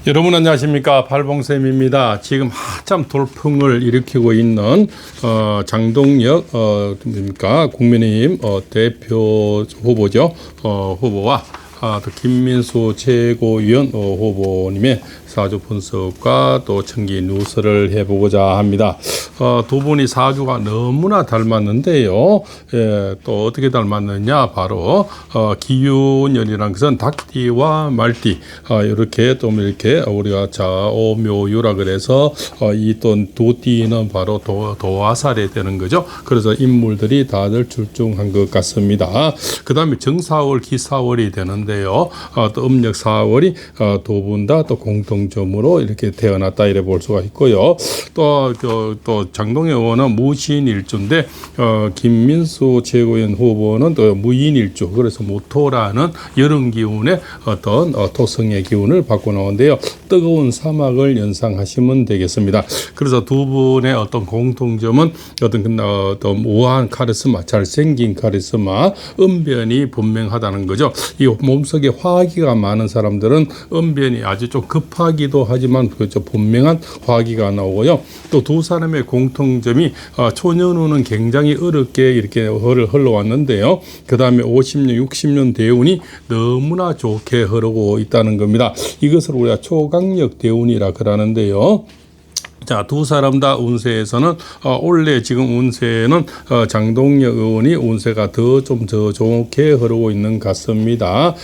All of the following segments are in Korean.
여러분 안녕하십니까, 팔봉쌤입니다. 지금 한참 돌풍을 일으키고 있는 장동혁 국민의힘 대표 후보죠. 후보와 또 김민수 최고위원 후보님의 사주 분석과 또 청기 누설을 해보고자 합니다. 두 분이 사주가 너무나 닮았는데요. 예, 또 어떻게 닮았느냐, 바로 기운연이라는 것은 닭띠와 말띠, 이렇게 또 이렇게 우리가 자오묘유라 그래서 이 또 두 띠는 바로 도화살이 되는 거죠. 그래서 인물들이 다들 출중한 것 같습니다. 그 다음에 정사월 기사월이 되는데요. 또 음력 4월이 두 분 다 또 공통점으로 이렇게 태어났다 이래 볼 수가 있고요. 또 장동혁 의원은 무신일주인데 김민수 최고위원 후보는 또 무인일주, 그래서 무토라는 여름 기운의 어떤 토성의 기운을 받고 나오는데요. 뜨거운 사막을 연상하시면 되겠습니다. 그래서 두 분의 어떤 공통점은 어떤 우아한 카리스마, 잘생긴 카리스마, 언변이 분명하다는 거죠. 이 몸속에 화기가 많은 사람들은 언변이 아주 좀 급하기도 하지만 그렇죠, 분명한 화기가 나오고요. 또 두 사람의 공통점이 초년후는 굉장히 어렵게 이렇게 흘러왔는데요. 그 다음에 50년, 60년 대운이 너무나 좋게 흐르고 있다는 겁니다. 이것을 우리가 초강력 대운이라 그러는데요. 자, 두 사람 다 운세에서는 원래 지금 운세는 장동혁 의원이 운세가 더 좋게 흐르고 있는 것 같습니다.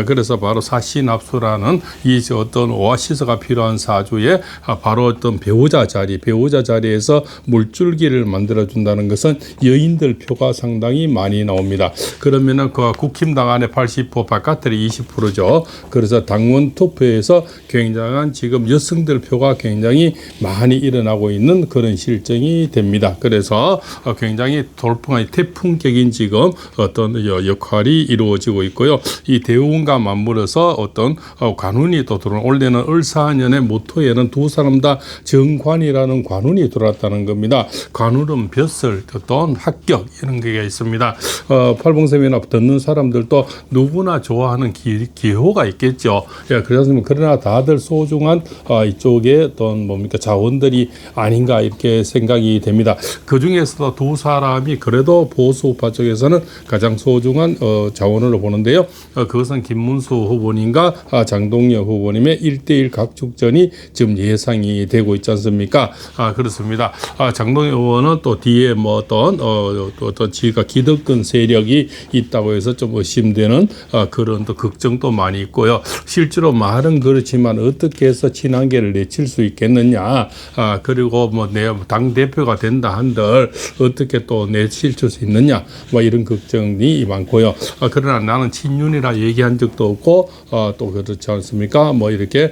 그래서 바로 사시납수라는 이 어떤 오아시스가 필요한 사주에 바로 어떤 배우자 자리에서 물줄기를 만들어 준다는 것은 여인들 표가 상당히 많이 나옵니다. 그러면은 그 국힘당 안에 80%, 바깥들이 20%죠. 그래서 당원 투표에서 굉장한 지금 여성들 표가 굉장히 많이 일어나고 있는 그런 실정이 됩니다. 그래서 굉장히 돌풍의 태풍격인 지금 어떤 역할이 이루어지고 있고요. 이 대운과 맞물어서 어떤 관운이 또 들어오는, 원래는 을사년의 모토에는 두 사람 다 정관이라는 관운이 들어왔다는 겁니다. 관운은 벼슬, 어떤 합격, 이런 게 있습니다. 팔봉쌤이나 듣는 사람들도 누구나 좋아하는 기호가 있겠죠. 예, 그러나 다들 소중한 이쪽에 어떤 자원들이 아닌가 이렇게 생각이 됩니다. 그 중에서도 두 사람이 그래도 보수파 쪽에서는 가장 소중한 자원으로 보는데요. 그것은 김문수 후보님과 장동혁 후보님의 1대1 각축전이 지금 예상이 되고 있지 않습니까? 그렇습니다. 장동혁 의원은 또 뒤에 어떤 지가 기득권 세력이 있다고 해서 좀 의심되는 그런 또 걱정도 많이 있고요. 실제로 말은 그렇지만 어떻게 해서 친한계를 내칠 수 있겠느냐. 그리고 내 당대표가 된다 한들 어떻게 또 내칠 수 있느냐, 이런 걱정이 많고요. 그러나 나는 친윤이라 얘기한 적도 없고 또 그렇지 않습니까? 이렇게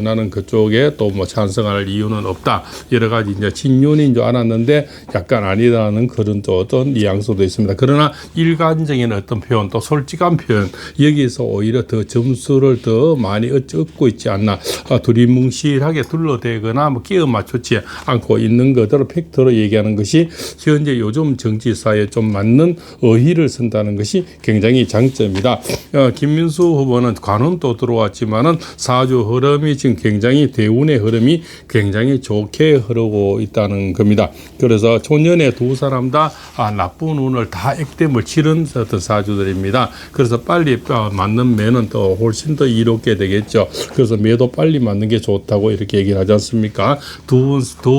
나는 그쪽에 또 찬성할 이유는 없다. 여러 가지 이제 친윤인 줄 알았는데 약간 아니라는 그런 또 어떤 뉘앙스도 있습니다. 그러나 일관적인 어떤 표현, 또 솔직한 표현, 여기서 오히려 더 점수를 더 많이 얻고 있지 않나. 두리뭉실하게 둘러대거나 끼어 맞추지 않고 있는 그대로 팩트로 얘기하는 것이 현재 요즘 정치사에 좀 맞는 어휘를 쓴다는 것이 굉장히 장점이다. 김민수 후보는 관운도 들어왔지만은 사주 흐름이 지금 굉장히 대운의 흐름이 굉장히 좋게 흐르고 있다는 겁니다. 그래서 초년에 두 사람 다 나쁜 운을 다 액땜을 치른 어떤 사주들입니다. 그래서 빨리 맞는 매는 또 훨씬 더 이롭게 되겠죠. 그래서 매도 빨리 맞는 게 좋다고 이렇게 얘기를 하지 않습니까? 두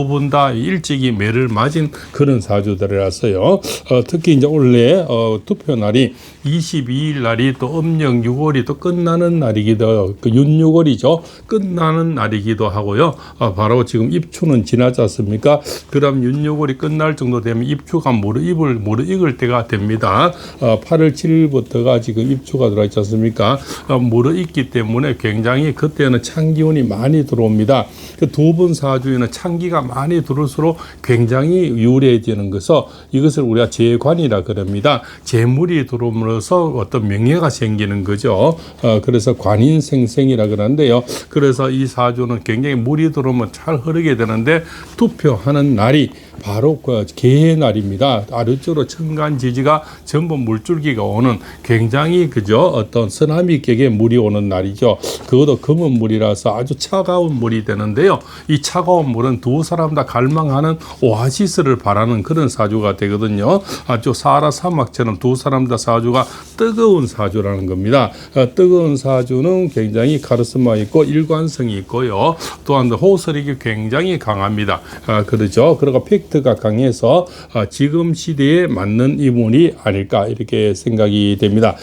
분 다 일찍이 매를 맞은 그런 사주들이라서요. 특히 이제 원래 투표 날이 22일 날이 또 음력 6월이 또 끝나는 날이기도, 윤6월이죠. 끝나는 날이기도 하고요. 바로 지금 입추는 지나지 않습니까? 그럼 윤6월이 끝날 정도 되면 입추가 무르익을 때가 됩니다. 8월 7일부터가 지금 입추가 들어있지 않습니까? 무르익기 때문에 굉장히 그때는 찬기운이 많이 들어옵니다. 그 두 분 사주에는 우리는 찬기가 많이 들어올수록 굉장히 유리해지는 것은 이것을 우리가 재관이라 그럽니다. 재물이 들어오면서 어떤 명예가 생기는 거죠. 그래서 관인생생이라 그러는데요. 그래서 이 사주는 굉장히 물이 들어오면 잘 흐르게 되는데 투표하는 날이 바로 그 개의 날입니다. 아래쪽으로 천간지지가 전부 물줄기가 오는 굉장히 그죠 어떤 쓰나미격의 물이 오는 날이죠. 그것도 검은 물이라서 아주 차가운 물이 되는데요. 이 차가운 물은 두 사람 다 갈망하는 오아시스를 바라는 그런 사주가 되거든요. 아주 사하라 사막처럼 두 사람 다 사주가 뜨거운 사주라는 겁니다. 뜨거운 사주는 굉장히 카리스마 있고 일관성이 있고요. 또한 호소력이 굉장히 강합니다. 그렇죠. 그리고 팩트가 강해서 지금 시대에 맞는 이분이 아닐까 이렇게 생각이 됩니다.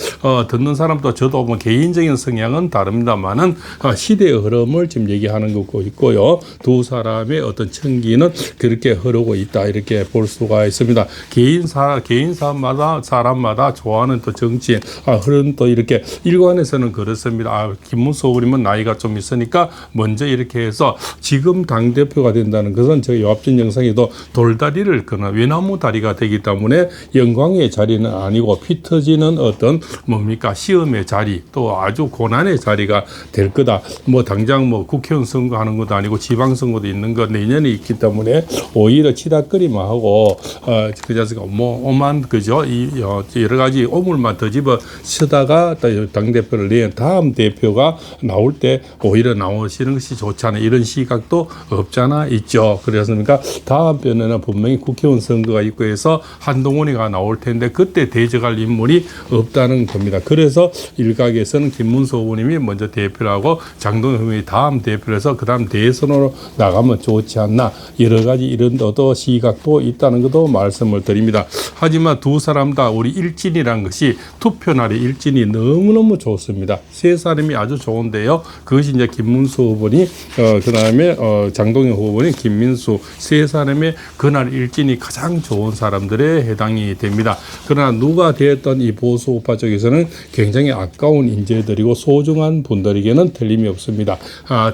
듣는 사람도 저도 뭐 개인적인 성향은 다릅니다만은 시대의 흐름을 지금 얘기하는 거고 있고요. 두 사람의 어떤 청기는 그렇게 흐르고 있다 이렇게 볼 수가 있습니다. 사람마다 좋아하는 또 정치인 흐름 또 이렇게 일관에서는 그렇습니다. 김문수 후보님은 나이가 좀 있으니까 먼저 이렇게 해서 지금 당대표가 된다는 것은 저희 앞전 영상에도 돌다리를 거나 외나무 다리가 되기 때문에 영광의 자리는 아니고 피 터지는 어떤 뭡니까 시험의 자리 또 아주 고난의 자리가 될 거다. 뭐 당장 뭐 국회의원 선거하는 것도 아니고 지방선거도 있는 거 내년에 있기 때문에 오히려 치닫거리만 하고 그자스가 뭐 오만 그죠 이 여러 가지 오물만 더 집어 쓰다가 당 대표를 낸 다음 대표가 나올 때 오히려 나오시는 것이 좋지 않아 이런 시각도 없잖아 있죠. 그렇습니까? 다음 편에는 분명히 국회의원 선거가 있고 해서 한동훈이가 나올 텐데 그때 대적할 인물이 없다는 겁니다. 그래서 일각에서는 김문수 후보님이 먼저 대표를 하고 장동영 후보님이 다음 대표를 해서 그 다음 대선으로 나가면 좋지 않나 여러 가지 이런 어떤 시각도 있다는 것도 말씀을 드립니다. 하지만 두 사람 다 우리 일진이라는 것이 투표날의 일진이 너무너무 좋습니다. 세 사람이 아주 좋은데요. 그것이 이제 김문수 후보니 그 다음에 장동영 후보니 김민수 세 사람의 그날 일진이 가장 좋은 사람들에 해당이 됩니다. 그러나 누가 되었던 이 보수 우파 쪽에서는 굉장히 아까운 인재들이고 소중한 분들에게는 틀림이 없습니다.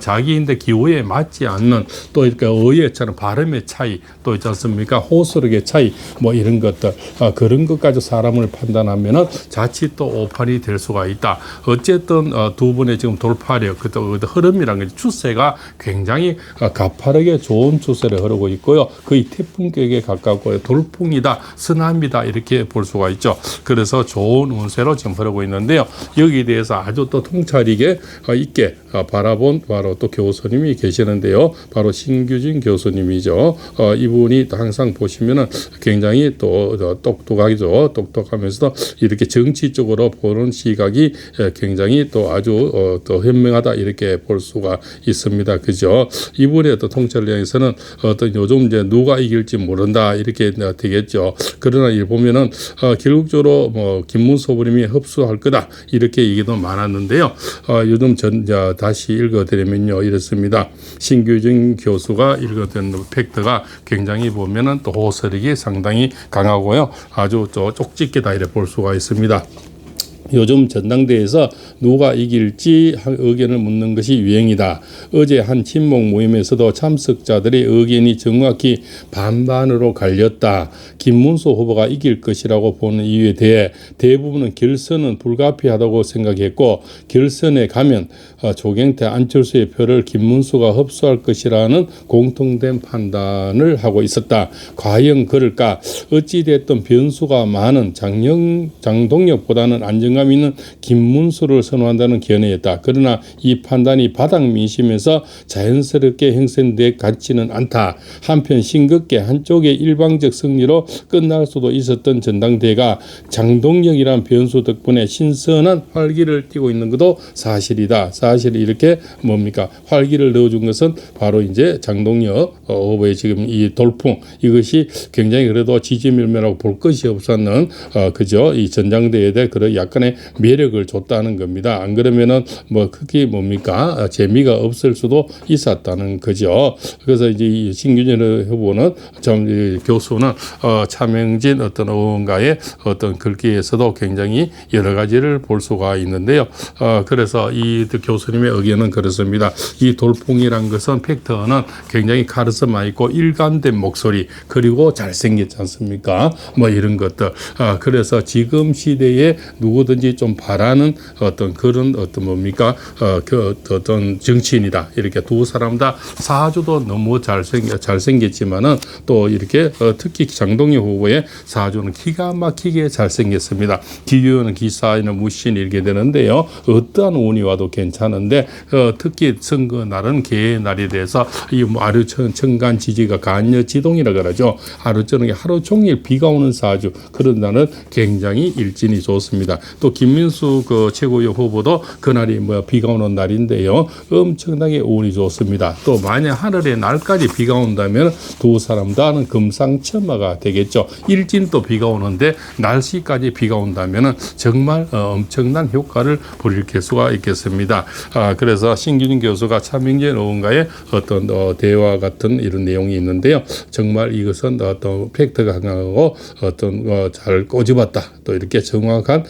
자기인데 기호에 맞지 않는 또 이렇게 의회처럼 발음의 차이 또 있지 않습니까? 호소력의 차이 뭐 이런 것들 그런 것까지 사람을 판단하면은 자칫 또 오판이 될 수가 있다. 어쨌든 두 분의 지금 돌파력 그 흐름이라는 게 추세가 굉장히 가파르게 좋은 추세를 흐르고 있고요. 거의 태풍격에 가깝고 돌풍이다, 쓰나미다 이렇게 볼 수가 있죠. 그래서 좋은 운세로 지금 흐르고 있는데요. 여기에 대해서 아주 또 통찰이게 있게 바라본 바로 또 교수님이 계시는데요. 바로 신규진 교수님이죠. 이분이 항상 보시면은 굉장히 또 똑똑하죠. 똑똑하면서도 이렇게 정치적으로 보는 시각이 굉장히 또 아주 또 현명하다 이렇게 볼 수가 있습니다. 그죠? 이분의 또 통찰량에서는 어떤 요즘 이제 누가 이길지 모른다 이렇게 되겠죠. 그러나 이 보면은 결국적으로 뭐 김문수 후보님이 흡수할 거다 이렇게 얘기도 많았는데요. 요즘 다시 읽어드리면요 이렇습니다. 신규진 교수가 읽어드린 팩트가 굉장히 보면은 또 호소력이 상당히 강하고요. 아주 쪽집게다 이렇게 볼 수가 있습니다. 요즘 전당대회에서 누가 이길지 의견을 묻는 것이 유행이다. 어제 한 친목 모임에서도 참석자들의 의견이 정확히 반반으로 갈렸다. 김문수 후보가 이길 것이라고 보는 이유에 대해 대부분은 결선은 불가피하다고 생각했고 결선에 가면 조경태 안철수의 표를 김문수가 흡수할 것이라는 공통된 판단을 하고 있었다. 과연 그럴까? 어찌됐든 변수가 많은 장동혁보다는 안정감 있는 김문수를 선호한다는 견해였다. 그러나 이 판단이 바닥 민심에서 자연스럽게 형성될 같지는 않다. 한편 싱겁게 한쪽의 일방적 승리로 끝날 수도 있었던 전당대회가 장동혁이란 변수 덕분에 신선한 활기를 띠고 있는 것도 사실이다. 사실 이렇게 뭡니까? 활기를 넣어준 것은 바로 이제 장동혁 후보의 지금 이 돌풍 이것이 굉장히 그래도 지지밀매라고 볼 것이 없었는 그죠? 이 전당대회에 대해 그런 약간의 대단히 매력을 줬다는 겁니다. 안 그러면은 뭐 크게 뭡니까 재미가 없을 수도 있었다는 거죠. 그래서 이제 이 신규진 후보는 교수는 차명진 어떤 의원가의 어떤 글귀에서도 굉장히 여러 가지를 볼 수가 있는데요. 그래서 이 교수님의 의견은 그렇습니다. 이 돌풍이란 것은 팩터는 굉장히 카리스마 있고 일관된 목소리 그리고 잘생겼지 않습니까? 뭐 이런 것들. 그래서 지금 시대에 누구든지 좀 바라는 어떤 그런 어떤 뭡니까? 그 어떤 정치인이다. 이렇게 두 사람 다 사주도 너무 잘생겼지만은 또 이렇게 특히 장동혁 후보의 사주는 기가 막히게 잘생겼습니다. 기교는 기사에는 무신 이렇게 되는데요. 어떠한 운이 와도 괜찮은데 특히 선거 날은 개의 날이 돼서 이 하루 천간 지지가 간여 지동이라 그러죠. 하루 종일 비가 오는 사주 그런 날은 굉장히 일진이 좋습니다. 또 김민수 그 최고위 후보도 그날이 비가 오는 날인데요. 엄청나게 운이 좋습니다. 또 만약 하늘에 날까지 비가 온다면 두 사람 다는 금상첨화가 되겠죠. 일진도 비가 오는데 날씨까지 비가 온다면 정말 엄청난 효과를 불일으킬 수가 있겠습니다. 그래서 신규진 교수가 차명진 의원과의 어떤 대화 같은 이런 내용이 있는데요. 정말 이것은 어떤 팩트가 강하고 어떤 잘 꼬집었다. 또 이렇게 정확한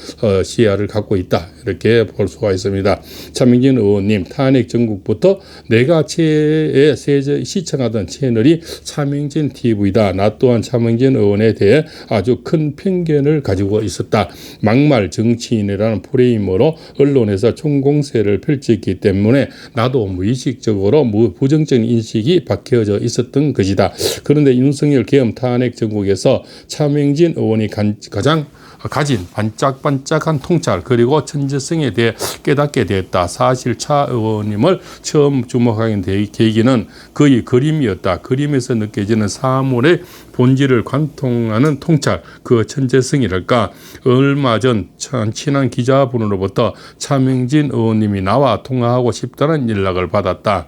시야를 갖고 있다. 이렇게 볼 수가 있습니다. 차명진 의원님 탄핵 전국부터 내가 시청하던 채널이 차명진 TV다. 나 또한 차명진 의원에 대해 아주 큰 편견을 가지고 있었다. 막말 정치인이라는 프레임으로 언론에서 총공세를 펼쳤기 때문에 나도 무의식적으로 부정적인 인식이 박혀져 있었던 것이다. 그런데 윤석열 계엄 탄핵 전국에서 차명진 의원이 가장 가진 반짝반짝한 통찰 그리고 천재성에 대해 깨닫게 됐다. 사실 차 의원님을 처음 주목하게 된 계기는 그의 그림이었다. 그림에서 느껴지는 사물의 본질을 관통하는 통찰, 그 천재성이랄까. 얼마 전 친한 기자분으로부터 차명진 의원님이 나와 통화하고 싶다는 연락을 받았다.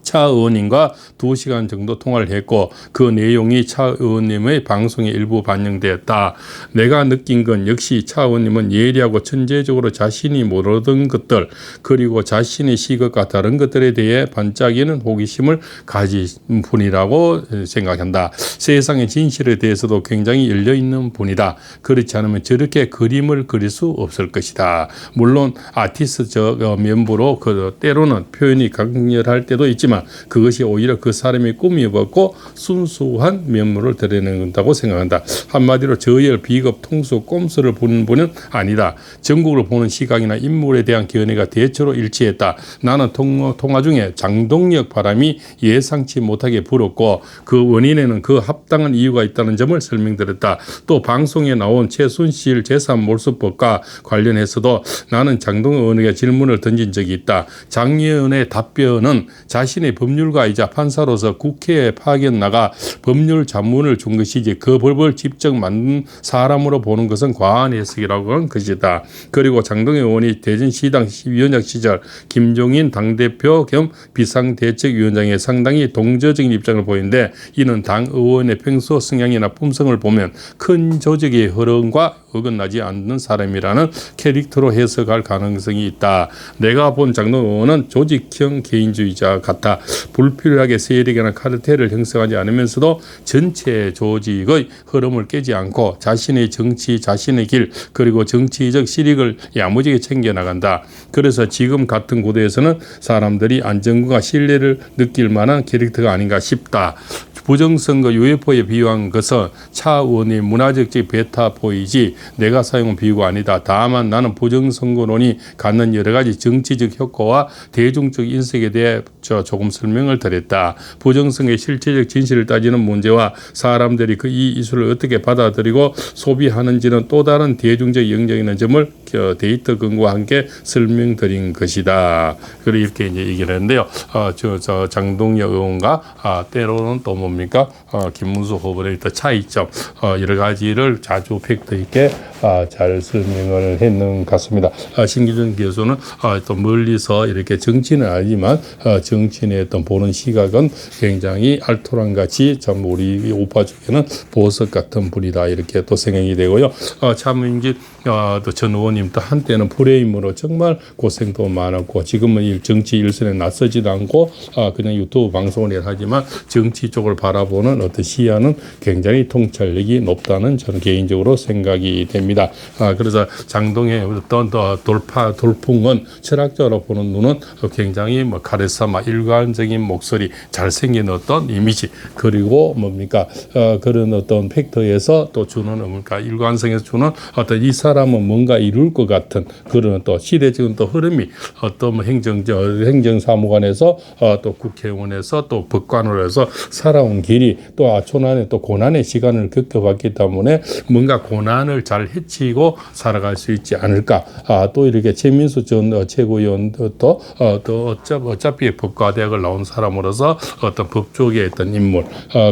차 의원님과 2시간 정도 통화를 했고 그 내용이 차 의원님의 방송에 일부 반영되었다. 내가 느낀 건 역시 차 의원님은 예리하고 천재적으로 자신이 모르던 것들 그리고 자신의 시각과 다른 것들에 대해 반짝이는 호기심을 가진 분이라고 생각한다. 세상의 진실에 대해서도 굉장히 열려있는 분이다. 그렇지 않으면 저렇게 그림을 그릴 수 없을 것이다. 물론 아티스트 면부로 때로는 표현이 강렬할 때도 있지만 그것이 오히려 그 사람의 꾸미었고 순수한 면모를 드러낸다고 생각한다. 한마디로 저열, 비겁, 통수, 꼼수를 보는 분은 아니다. 전국으로 보는 시각이나 인물에 대한 견해가 대체로 일치했다. 나는 통화 중에 장동혁 바람이 예상치 못하게 불었고 그 원인에는 그 합당한 이유가 있다는 점을 설명드렸다. 또 방송에 나온 최순실 재산 몰수법과 관련해서도 나는 장동혁 의원에게 질문을 던진 적이 있다. 장 의원의 답변은 자신의 법률가이자 판사로서 국회에 파견 나가 법률 자문을 준 것이지 그 법을 직접 만든 사람으로 보는 것은 과한 해석이라고 하는 것이다. 그리고 장동혁 의원이 대전시당 위원장 시절 김종인 당대표 겸 비상대책위원장에 상당히 동조적인 입장을 보이는데 이는 당 의원의 평소 성향이나 품성을 보면 큰 조직의 흐름과 어긋나지 않는 사람이라는 캐릭터로 해석할 가능성이 있다. 내가 본 장동혁 의원은 조직형 개인주의자 같아. 불필요하게 세력이나 카르텔을 형성하지 않으면서도 전체 조직의 흐름을 깨지 않고 자신의 정치, 자신의 길 그리고 정치적 실익을 야무지게 챙겨나간다. 그래서 지금 같은 구도에서는 사람들이 안정과 신뢰를 느낄 만한 캐릭터가 아닌가 싶다. 부정선거 UFO에 비유한 것은 차 의원의 문화적 베타포이지 내가 사용한 비유가 아니다. 다만 나는 부정선거론이 갖는 여러 가지 정치적 효과와 대중적 인식에 대해 조금 설명을 드렸다. 부정선거의 실체적 진실을 따지는 문제와 사람들이 이 이슈를 어떻게 받아들이고 소비하는지는 또 다른 대중적 영역이 있는 점을 데이터 근거와 함께 설명드린 것이다. 그리고 이렇게 이제 얘기를 했는데요. 장동혁 의원과 때로는 또 뭡니까? 김문수 후보의 차이점 여러 가지를 자주 팩트 있게 잘 설명을 했는 것 같습니다. 신기준 교수는 또 멀리서 이렇게 정치는 아니지만 정치인의 어떤 보는 시각은 굉장히 알토란 같이 참 우리 오빠 중에는 보석 같은 분이다 이렇게 또 생각이 되고요. 차명진 전 의원님 부모님도 한때는 프레임으로 정말 고생도 많았고 지금은 이 정치 일선에 나서지도 않고 그냥 유튜브 방송을 하지만 정치 쪽을 바라보는 어떤 시야는 굉장히 통찰력이 높다는 저는 개인적으로 생각이 됩니다. 그래서 장동의 어떤 돌풍은 철학적으로 보는 눈은 굉장히 뭐 카리스마, 일관적인 목소리, 잘생긴 어떤 이미지 그리고 뭡니까 그런 어떤 팩터에서 또 주는 뭡니까 일관성에서 주는 어떤 이 사람은 뭔가 이룰 것 같은 그런 또 시대적인 또 흐름이 어떤 행정사무관에서 또 국회의원에서 또 법관으로 해서 살아온 길이 또 초난의 또 고난의 시간을 겪어봤기 때문에 뭔가 고난을 잘 헤치고 살아갈 수 있지 않을까. 또 이렇게 최민수 전 최고위원도 또 어차피 법과대학을 나온 사람으로서 어떤 법조계의 어떤 인물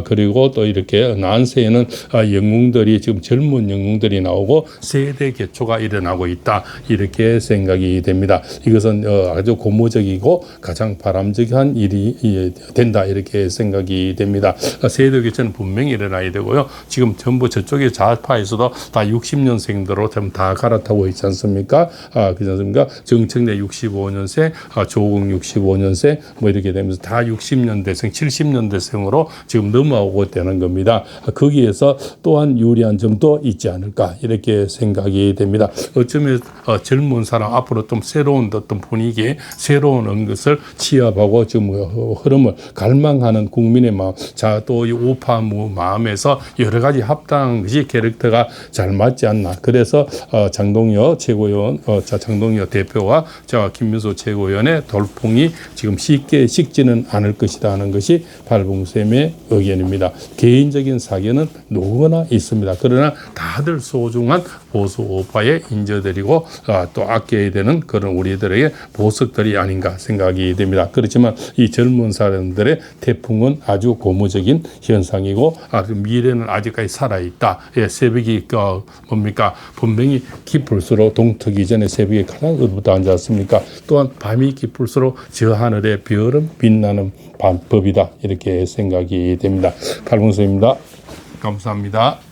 그리고 또 이렇게 난세에는 영웅들이 지금 젊은 영웅들이 나오고 세대 개초가 일어나고 있다 이렇게 생각이 됩니다. 이것은 아주 고무적이고 가장 바람직한 일이 된다 이렇게 생각이 됩니다. 세대 개초는 분명히 일어나야 되고요. 지금 전부 저쪽에 좌파에서도 다 60년생들로 좀 다 갈아타고 있지 않습니까? 그렇지 않습니까? 정청래 65년생, 조국 65년생 뭐 이렇게 되면서 다 60년대생, 70년대생으로 지금 넘어오고 있다는 겁니다. 거기에서 또한 유리한 점도 있지 않을까 이렇게 생각이 됩니다. 어쩌면 젊은 사람 앞으로 좀 새로운 어떤 분위기에 새로운 것을 취합하고 지금 흐름을 갈망하는 국민의 마음, 또 이 우파 마음에서 여러 가지 합당한 것이 캐릭터가 잘 맞지 않나. 그래서 장동혁 최고위원, 장동혁 대표와 김민수 최고위원의 돌풍이 지금 쉽게 식지는 않을 것이다 하는 것이 발봉쌤의 의견입니다. 개인적인 사견은 누구나 있습니다. 그러나 다들 소중한 보수 우파의 인재들이고 또 아껴야 되는 그런 우리들에게 보석들이 아닌가 생각이 됩니다. 그렇지만 이 젊은 사람들의 태풍은 아주 고무적인 현상이고 미래는 아직까지 살아있다. 새벽이 뭡니까 분명히 깊을수록 동트기 전에 새벽에 가장 어둡다 하지 않습니까? 또한 밤이 깊을수록 저 하늘의 별은 빛나는 법이다 이렇게 생각이 됩니다. 발봉서입니다. 감사합니다.